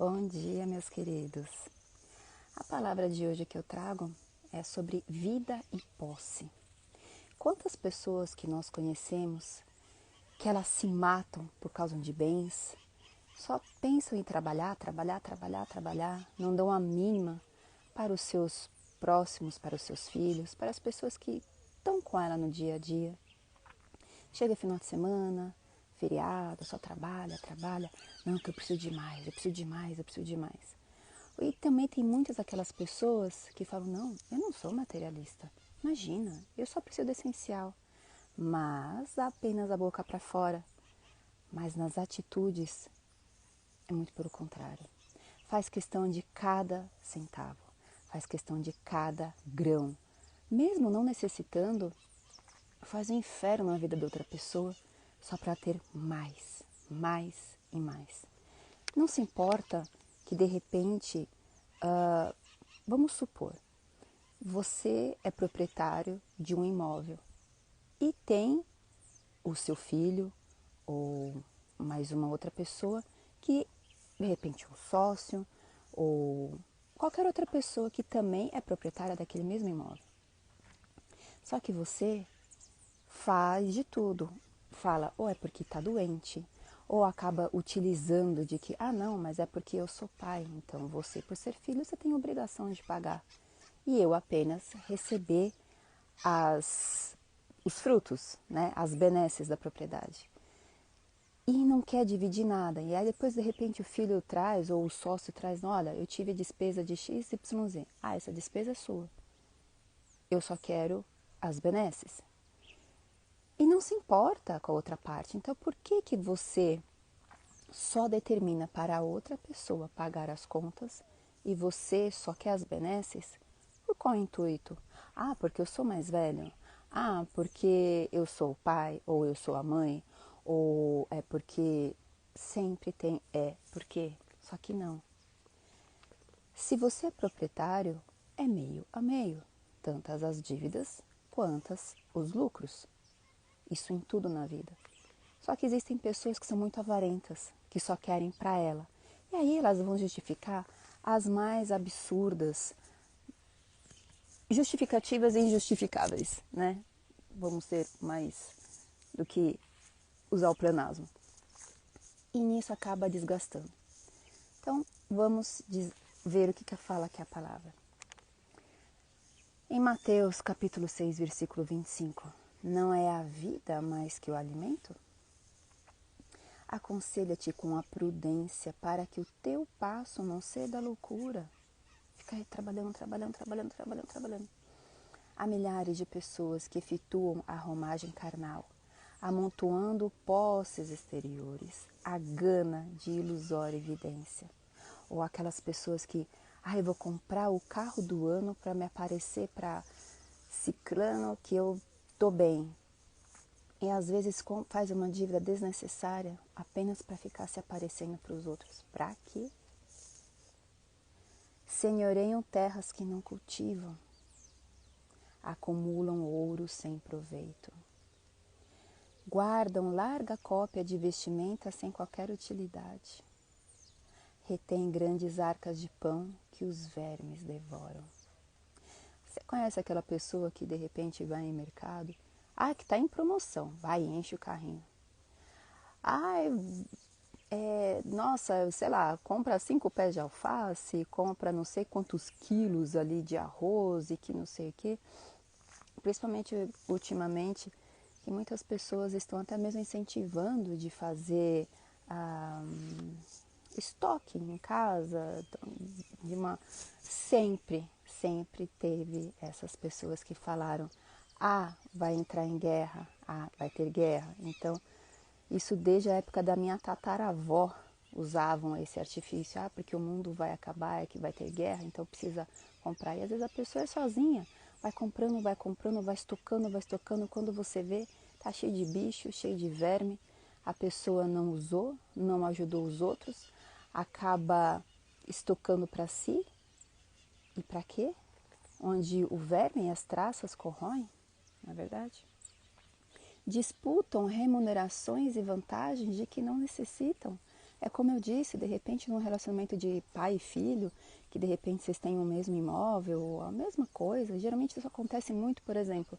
Bom dia, meus queridos. A palavra de hoje que eu trago é sobre vida e posse. Quantas pessoas que nós conhecemos que elas se matam por causa de bens, só pensam em trabalhar, não dão a mínima para os seus próximos, para os seus filhos, para as pessoas que estão com ela no dia a dia. Chega final de semana, feriado, só trabalha. Não, que eu preciso de mais. E também tem muitas aquelas pessoas que falam, não, eu não sou materialista. Imagina, eu só preciso do essencial. Mas apenas a boca para fora. Mas nas atitudes é muito pelo contrário. Faz questão de cada centavo. Faz questão de cada grão. Mesmo não necessitando, faz um inferno na vida de outra pessoa só para ter mais e mais. Não se importa que de repente, vamos supor, você é proprietário de um imóvel e tem o seu filho ou mais uma outra pessoa que de repente um sócio ou qualquer outra pessoa que também é proprietária daquele mesmo imóvel. Só que você faz de tudo, fala ou é porque está doente, ou acaba utilizando de que, não, mas é porque eu sou pai, então você por ser filho você tem obrigação de pagar e eu apenas receber os frutos, né, as benesses da propriedade. E não quer dividir nada, e aí depois de repente o filho traz ou o sócio traz, olha, eu tive despesa de X, Y, Z, essa despesa é sua, eu só quero as benesses. E não se importa com a outra parte. Então, por que você só determina para a outra pessoa pagar as contas e você só quer as benesses? Por qual intuito? Porque eu sou mais velho? Porque eu sou o pai ou eu sou a mãe? Ou é porque sempre tem porque? Só que não. Se você é proprietário, é meio a meio. Tantas as dívidas quantas os lucros. Isso em tudo na vida. Só que existem pessoas que são muito avarentas, que só querem para ela. E aí elas vão justificar as mais absurdas, justificativas e injustificáveis, né? Vamos ser mais do que usar o pleonasmo. E nisso acaba desgastando. Então, vamos ver o que fala aqui a palavra. Em Mateus capítulo 6, versículo 25. Não é a vida mais que o alimento? Aconselha-te com a prudência para que o teu passo não ceda à loucura. Fica aí trabalhando. Há milhares de pessoas que efetuam a romagem carnal, amontoando posses exteriores, a gana de ilusória evidência. Ou aquelas pessoas que, eu vou comprar o carro do ano para me aparecer para ciclano que eu tô bem. E às vezes faz uma dívida desnecessária apenas para ficar se aparecendo para os outros. Para quê? Senhoreiam terras que não cultivam, acumulam ouro sem proveito, guardam larga cópia de vestimenta sem qualquer utilidade, retêm grandes arcas de pão que os vermes devoram. Você conhece aquela pessoa que de repente vai em mercado? Que está em promoção, vai e enche o carrinho. Nossa, sei lá, compra 5 pés de alface, compra não sei quantos quilos ali de arroz e que não sei o quê. Principalmente ultimamente, que muitas pessoas estão até mesmo incentivando de fazer estoque em casa. Sempre teve essas pessoas que falaram, vai entrar em guerra, vai ter guerra. Então, isso desde a época da minha tataravó usavam esse artifício, porque o mundo vai acabar, que vai ter guerra, então precisa comprar. E às vezes a pessoa é sozinha, vai comprando, vai estocando, quando você vê, tá cheio de bicho, cheio de verme, a pessoa não usou, não ajudou os outros, acaba estocando para si, e para quê? Onde o verme e as traças corroem, não é verdade? Disputam remunerações e vantagens de que não necessitam, É como eu disse, de repente num relacionamento de pai e filho, que de repente vocês têm o mesmo imóvel, ou a mesma coisa, geralmente isso acontece muito, por exemplo,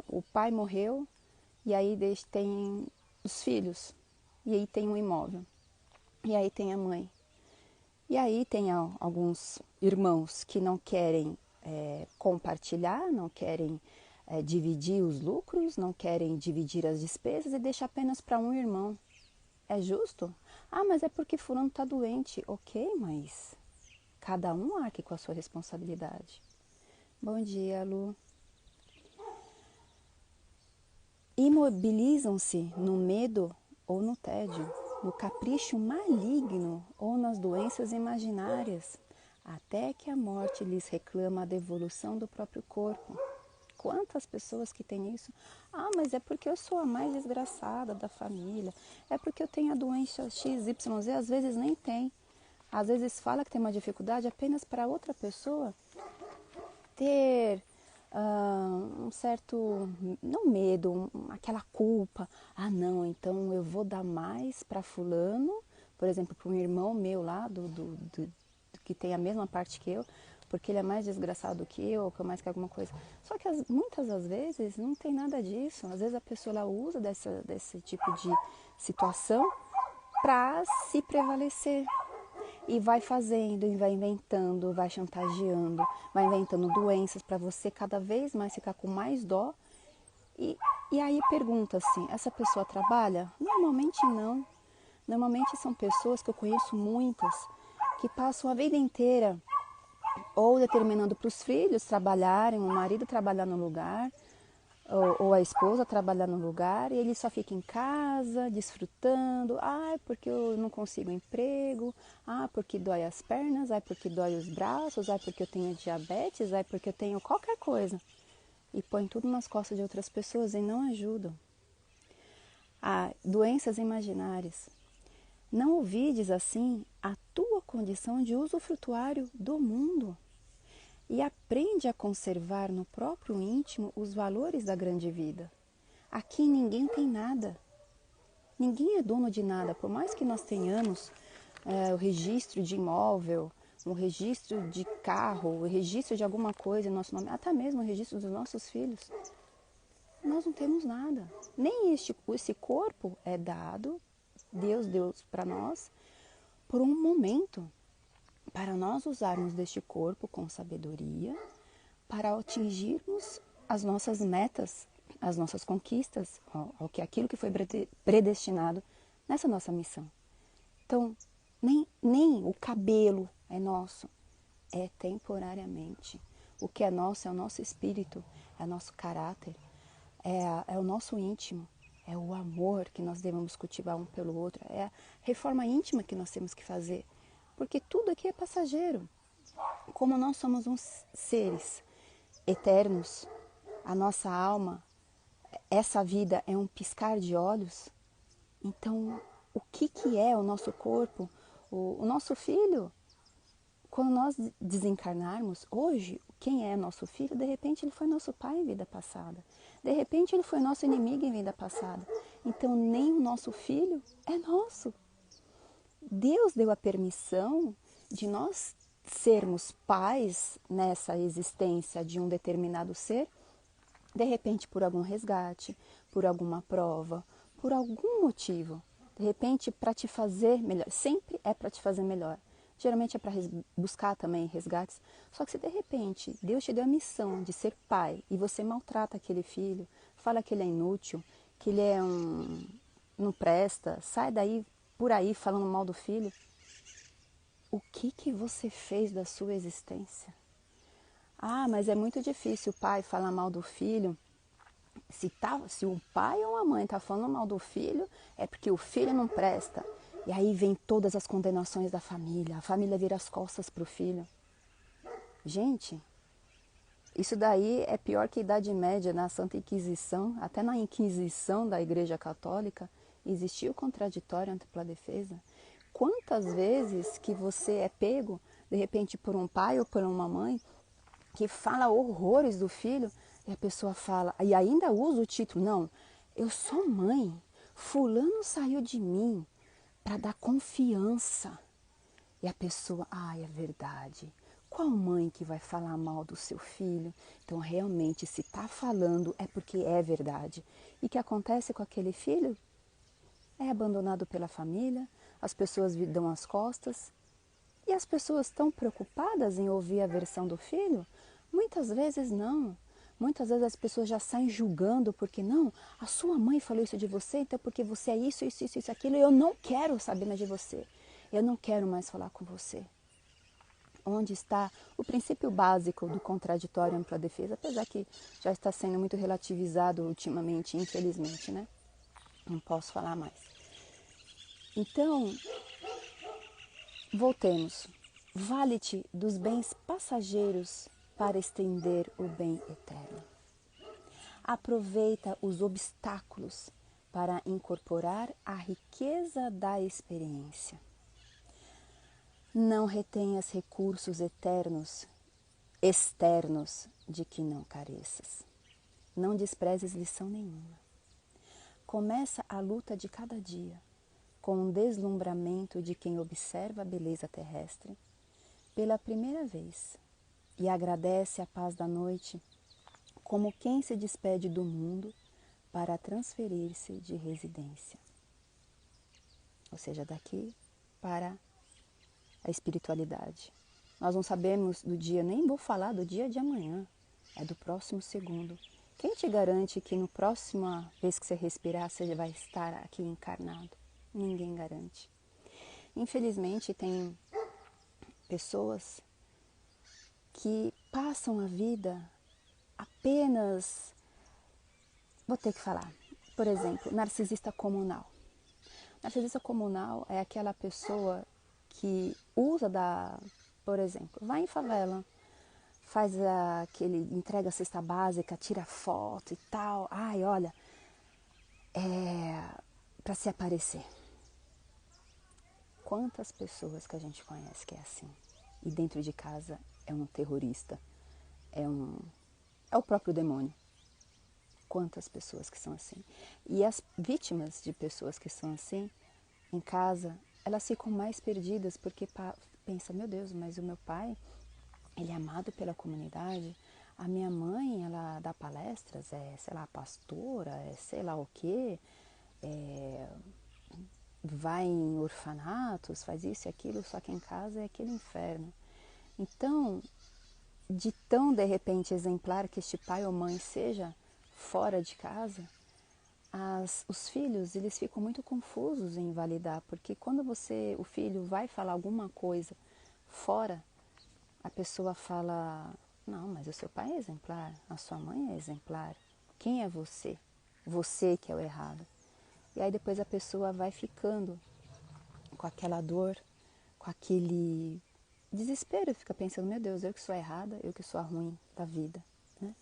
o pai morreu e aí tem os filhos, e aí tem um imóvel, e aí tem a mãe. E aí tem alguns irmãos que não querem compartilhar, não querem dividir os lucros, não querem dividir as despesas e deixa apenas para um irmão. É justo? Ah, mas é porque fulano está doente. Ok, mas cada um arque com a sua responsabilidade. Bom dia, Lu. Imobilizam-se no medo ou no tédio, no capricho maligno ou nas doenças imaginárias, até que a morte lhes reclama a devolução do próprio corpo. Quantas pessoas que têm isso? Ah, mas é porque eu sou a mais desgraçada da família, é porque eu tenho a doença XYZ, às vezes nem tem. Às vezes fala que tem uma dificuldade apenas para outra pessoa ter um certo, não medo, aquela culpa. Ah, não, então eu vou dar mais para fulano, por exemplo, para um irmão meu lá, que tem a mesma parte que eu, porque ele é mais desgraçado que eu, ou que mais que alguma coisa. Só que muitas das vezes não tem nada disso. Às vezes a pessoa ela usa desse tipo de situação para se prevalecer. E vai fazendo, e vai inventando, vai chantageando, vai inventando doenças para você cada vez mais ficar com mais dó. E aí pergunta assim, essa pessoa trabalha? Normalmente não. Normalmente são pessoas que eu conheço muitas, que passam a vida inteira ou determinando para os filhos trabalharem, o marido trabalhar no lugar, ou a esposa trabalhar no lugar, e ele só fica em casa, desfrutando. Ah, porque eu não consigo emprego. Ah, porque dói as pernas. Ah, porque dói os braços. Ah, porque eu tenho diabetes. Ah, porque eu tenho qualquer coisa. E põe tudo nas costas de outras pessoas e não ajudam. Ah, doenças imaginárias. Não ouvides assim a tua condição de usufrutuário do mundo e aprende a conservar no próprio íntimo os valores da grande vida. Aqui ninguém tem nada, ninguém é dono de nada, por mais que nós tenhamos o registro de imóvel, um registro de carro, o registro de alguma coisa em nosso nome, até mesmo o registro dos nossos filhos, nós não temos nada. Nem esse corpo é dado, Deus deu para nós, por um momento, para nós usarmos deste corpo com sabedoria, para atingirmos as nossas metas, as nossas conquistas, aquilo que foi predestinado nessa nossa missão. Então, nem o cabelo é nosso, é temporariamente. O que é nosso é o nosso espírito, é o nosso caráter, é o nosso íntimo, é o amor que nós devemos cultivar um pelo outro, é a reforma íntima que nós temos que fazer, porque tudo aqui é passageiro. Como nós somos uns seres eternos, a nossa alma, essa vida é um piscar de olhos. Então, o que é o nosso corpo? O nosso filho, quando nós desencarnarmos, hoje, quem é nosso filho? De repente ele foi nosso pai em vida passada. De repente ele foi nosso inimigo em vida passada. Então, nem o nosso filho é nosso. Deus deu a permissão de nós sermos pais nessa existência de um determinado ser, de repente por algum resgate, por alguma prova, por algum motivo. De repente para te fazer melhor, sempre é para te fazer melhor. Geralmente é para buscar também resgates. Só que se de repente Deus te deu a missão de ser pai e você maltrata aquele filho, fala que ele é inútil, que ele não presta, sai daí por aí falando mal do filho, o que você fez da sua existência? Ah, mas é muito difícil o pai falar mal do filho. Se o pai ou a mãe está falando mal do filho, é porque o filho não presta. E aí vem todas as condenações da família. A família vira as costas para o filho. Gente, isso daí é pior que a Idade Média na Santa Inquisição. Até na Inquisição da Igreja Católica existia o contraditório ampla defesa. Quantas vezes que você é pego, de repente, por um pai ou por uma mãe que fala horrores do filho e a pessoa fala, e ainda usa o título, não, eu sou mãe, fulano saiu de mim, para dar confiança. E a pessoa, é verdade. Qual mãe que vai falar mal do seu filho? Então, realmente, se está falando é porque é verdade. E o que acontece com aquele filho? É abandonado pela família, as pessoas dão as costas. E as pessoas estão preocupadas em ouvir a versão do filho? Muitas vezes não. Muitas vezes as pessoas já saem julgando porque não, a sua mãe falou isso de você, então porque você é isso, aquilo, e eu não quero saber mais de você. Eu não quero mais falar com você. Onde está o princípio básico do contraditório ampla defesa, apesar que já está sendo muito relativizado ultimamente, infelizmente, né? Não posso falar mais. Então, voltemos. Vale-te dos bens passageiros para estender o bem eterno. Aproveita os obstáculos para incorporar a riqueza da experiência. Não retenhas recursos externos de que não careças. Não desprezes lição nenhuma. Começa a luta de cada dia com o deslumbramento de quem observa a beleza terrestre pela primeira vez e agradece a paz da noite como quem se despede do mundo para transferir-se de residência. Ou seja, daqui para a espiritualidade. Nós não sabemos do dia, nem vou falar do dia de amanhã, é do próximo segundo. Quem te garante que no próxima vez que você respirar, você vai estar aqui encarnado? Ninguém garante. Infelizmente, tem pessoas que passam a vida apenas, vou ter que falar, por exemplo, narcisista comunal. Narcisista comunal é aquela pessoa que usa por exemplo, vai em favela, faz entrega a cesta básica, tira foto e tal, olha, para se aparecer. Quantas pessoas que a gente conhece que é assim? E dentro de casa é um terrorista, é o próprio demônio. Quantas pessoas que são assim? E as vítimas de pessoas que são assim, em casa, elas ficam mais perdidas porque pensam, meu Deus, mas o meu pai, ele é amado pela comunidade, a minha mãe, ela dá palestras, sei lá, pastora, sei lá o quê, vai em orfanatos, faz isso e aquilo, só que em casa é aquele inferno. Então, de tão de repente exemplar que este pai ou mãe seja fora de casa, os filhos, eles ficam muito confusos em validar, porque quando o filho vai falar alguma coisa fora, a pessoa fala, não, mas o seu pai é exemplar, a sua mãe é exemplar, quem é você? Você que é o errado. E aí depois a pessoa vai ficando com aquela dor, com aquele desespero, fica pensando, meu Deus, eu que sou errada, eu que sou a ruim da vida, né?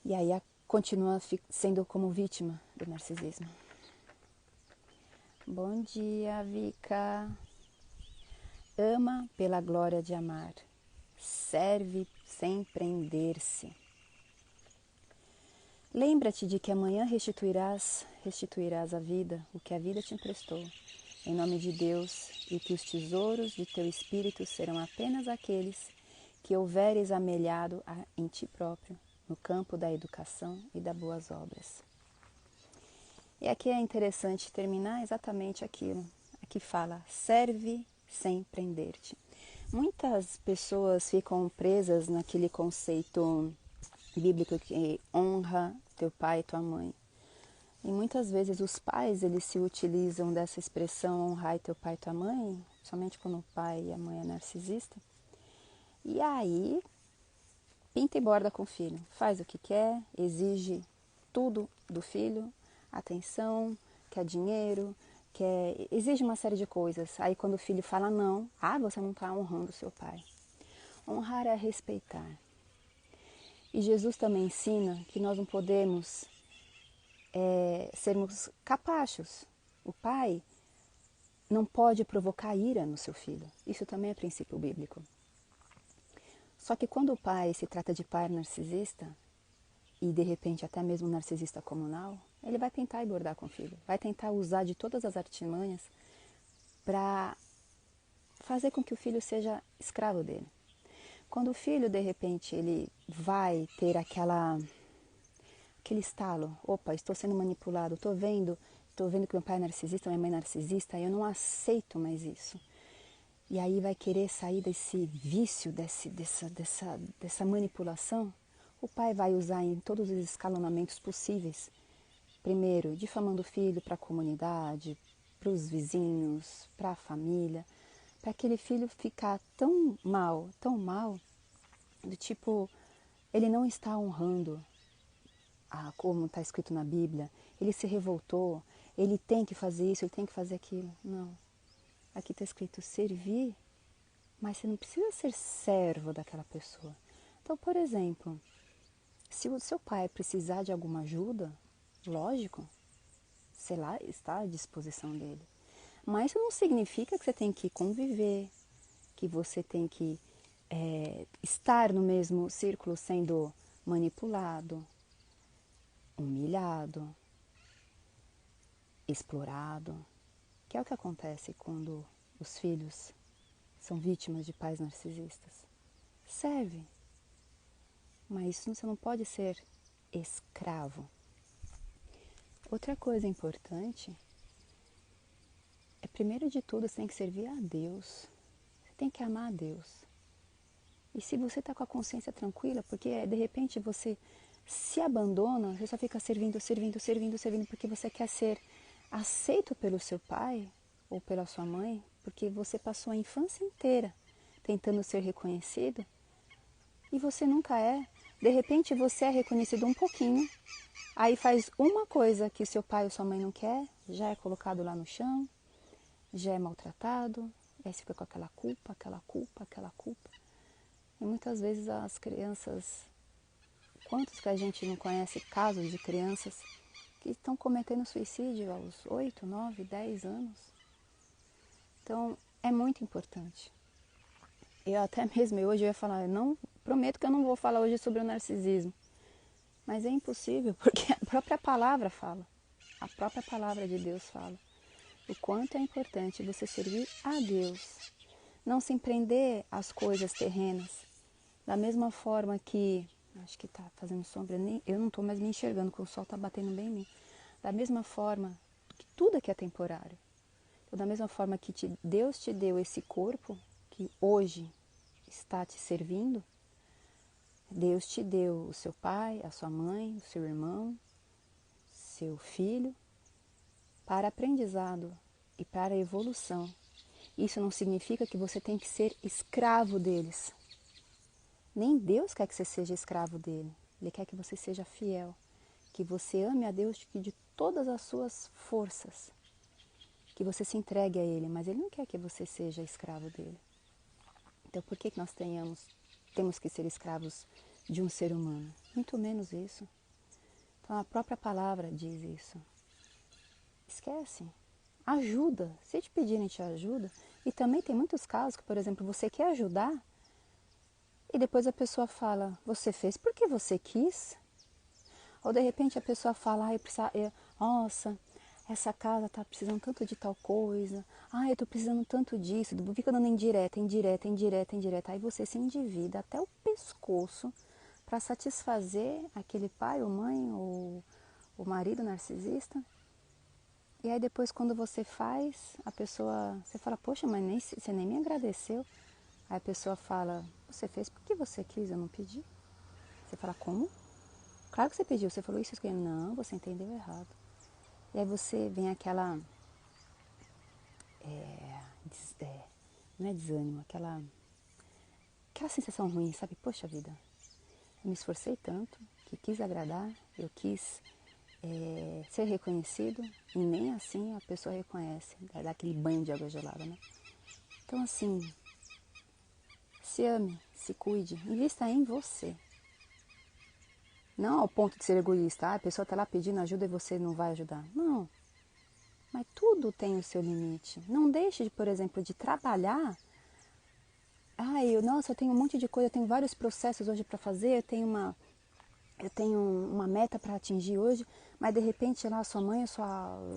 E aí continua sendo como vítima do narcisismo. Bom dia, Vika. Ama pela glória de amar. Serve sem prender-se. Lembra-te de que amanhã restituirás a vida, o que a vida te emprestou, em nome de Deus, e que os tesouros de teu espírito serão apenas aqueles que houveres amelhado em ti próprio, no campo da educação e das boas obras. E aqui é interessante terminar exatamente aquilo. Aqui fala, serve sem prender-te. Muitas pessoas ficam presas naquele conceito bíblico que honra teu pai e tua mãe. E muitas vezes os pais, eles se utilizam dessa expressão honrar teu pai e tua mãe, somente quando o pai e a mãe é narcisista. E aí, pinta e borda com o filho. Faz o que quer, exige tudo do filho, atenção, quer dinheiro, exige uma série de coisas. Aí quando o filho fala não, você não está honrando o seu pai. Honrar é respeitar. E Jesus também ensina que nós não podemos sermos capachos. O pai não pode provocar ira no seu filho. Isso também é princípio bíblico. Só que quando o pai se trata de pai narcisista, e de repente até mesmo narcisista comunal, ele vai tentar abordar com o filho, vai tentar usar de todas as artimanhas para fazer com que o filho seja escravo dele. Quando o filho, de repente, ele vai ter aquele estalo, opa, estou sendo manipulado, estou vendo que meu pai é narcisista, minha mãe é narcisista, eu não aceito mais isso. E aí vai querer sair desse vício, dessa manipulação. O pai vai usar em todos os escalonamentos possíveis. Primeiro, difamando o filho para a comunidade, para os vizinhos, para a família, para aquele filho ficar tão mal, do tipo, ele não está honrando como está escrito na Bíblia, ele se revoltou, ele tem que fazer isso, ele tem que fazer aquilo. Não. Aqui está escrito servir, mas você não precisa ser servo daquela pessoa. Então, por exemplo, se o seu pai precisar de alguma ajuda, lógico, sei lá, está à disposição dele. Mas isso não significa que você tem que conviver, que você tem que estar no mesmo círculo sendo manipulado, humilhado, explorado, que é o que acontece quando os filhos são vítimas de pais narcisistas. Serve, mas você não pode ser escravo. Outra coisa importante é, primeiro de tudo, você tem que servir a Deus. Você tem que amar a Deus. E se você está com a consciência tranquila, porque de repente você se abandona, você só fica servindo, porque você quer ser aceito pelo seu pai ou pela sua mãe, porque você passou a infância inteira tentando ser reconhecido e você nunca é. De repente você é reconhecido um pouquinho, aí faz uma coisa que seu pai ou sua mãe não quer, já é colocado lá no chão, já é maltratado, aí você fica com aquela culpa. E muitas vezes as crianças, quantos que a gente não conhece casos de crianças que estão cometendo suicídio aos 8, 9, 10 anos? Então, é muito importante. Eu até mesmo, hoje eu ia falar, eu não prometo que eu não vou falar hoje sobre o narcisismo. Mas é impossível, porque a própria palavra fala. A própria palavra de Deus fala. O quanto é importante você servir a Deus. Não se empreender às coisas terrenas. Da mesma forma que, acho que está fazendo sombra, eu não estou mais me enxergando, porque o sol está batendo bem em mim. Da mesma forma que tudo aqui é temporário. Então, da mesma forma que Deus te deu esse corpo, que hoje está te servindo, Deus te deu o seu pai, a sua mãe, o seu irmão, seu filho, para aprendizado e para evolução. Isso não significa que você tem que ser escravo deles. Nem Deus quer que você seja escravo dele. Ele quer que você seja fiel, que você ame a Deus de todas as suas forças, que você se entregue a Ele, mas Ele não quer que você seja escravo dele. Então, por que nós temos que ser escravos de um ser humano? Muito menos isso. Então, a própria palavra diz isso. Esquece. Ajuda. Se te pedirem, te ajuda. E também tem muitos casos que, por exemplo, você quer ajudar e depois a pessoa fala, você fez porque você quis? Ou de repente a pessoa fala, nossa, essa casa está precisando tanto de tal coisa, eu estou precisando tanto disso, fica dando indireta. Aí você se endivida até o pescoço para satisfazer aquele pai ou mãe ou o marido narcisista. E aí depois quando você faz, você fala, poxa, mas você nem me agradeceu. Aí a pessoa fala, você fez porque você quis, eu não pedi. Você fala, como? Claro que você pediu, você falou isso, aquilo. Não, você entendeu errado. E aí você vem aquela, não é desânimo, aquela sensação ruim, sabe? Poxa vida, eu me esforcei tanto, que quis agradar, eu quis ser reconhecido e nem assim a pessoa reconhece, dá aquele banho de água gelada, né? Então assim, se ame, se cuide, invista em você. Não ao ponto de ser egoísta, a pessoa está lá pedindo ajuda e você não vai ajudar. Não, mas tudo tem o seu limite. Não deixe, por exemplo, de trabalhar. Nossa, eu tenho um monte de coisa, eu tenho vários processos hoje para fazer, eu tenho eu tenho uma meta para atingir hoje, mas de repente lá sua mãe,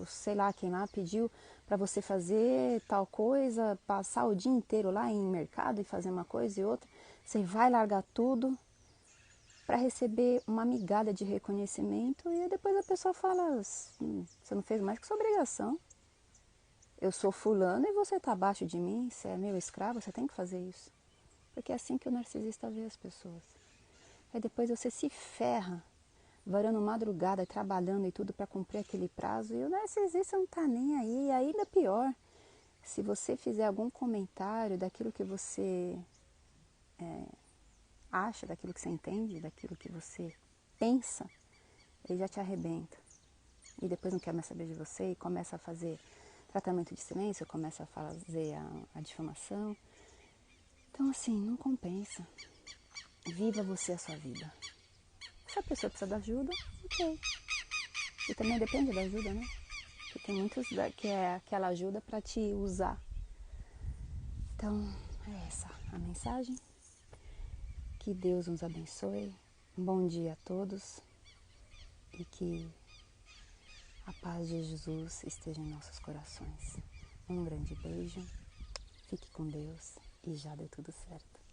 sei lá quem lá pediu para você fazer tal coisa, passar o dia inteiro lá em mercado e fazer uma coisa e outra, você vai largar tudo para receber uma migalha de reconhecimento e depois a pessoa fala, você não fez mais que sua obrigação. Eu sou fulano e você está abaixo de mim, você é meu escravo, você tem que fazer isso. Porque é assim que o narcisista vê as pessoas. Aí depois você se ferra, varando madrugada, trabalhando e tudo para cumprir aquele prazo, e o narcisista não está nem aí. E ainda pior, se você fizer algum comentário daquilo que você acha, daquilo que você entende, daquilo que você pensa, ele já te arrebenta. E depois não quer mais saber de você e começa a fazer tratamento de silêncio, começa a fazer a difamação. Então assim, não compensa. Viva você a sua vida. Se a pessoa precisa de ajuda, ok. E também depende da ajuda, né? Porque tem muitos que é aquela ajuda para te usar. Então, é essa a mensagem. Que Deus nos abençoe. Um bom dia a todos. E que a paz de Jesus esteja em nossos corações. Um grande beijo. Fique com Deus e já deu tudo certo.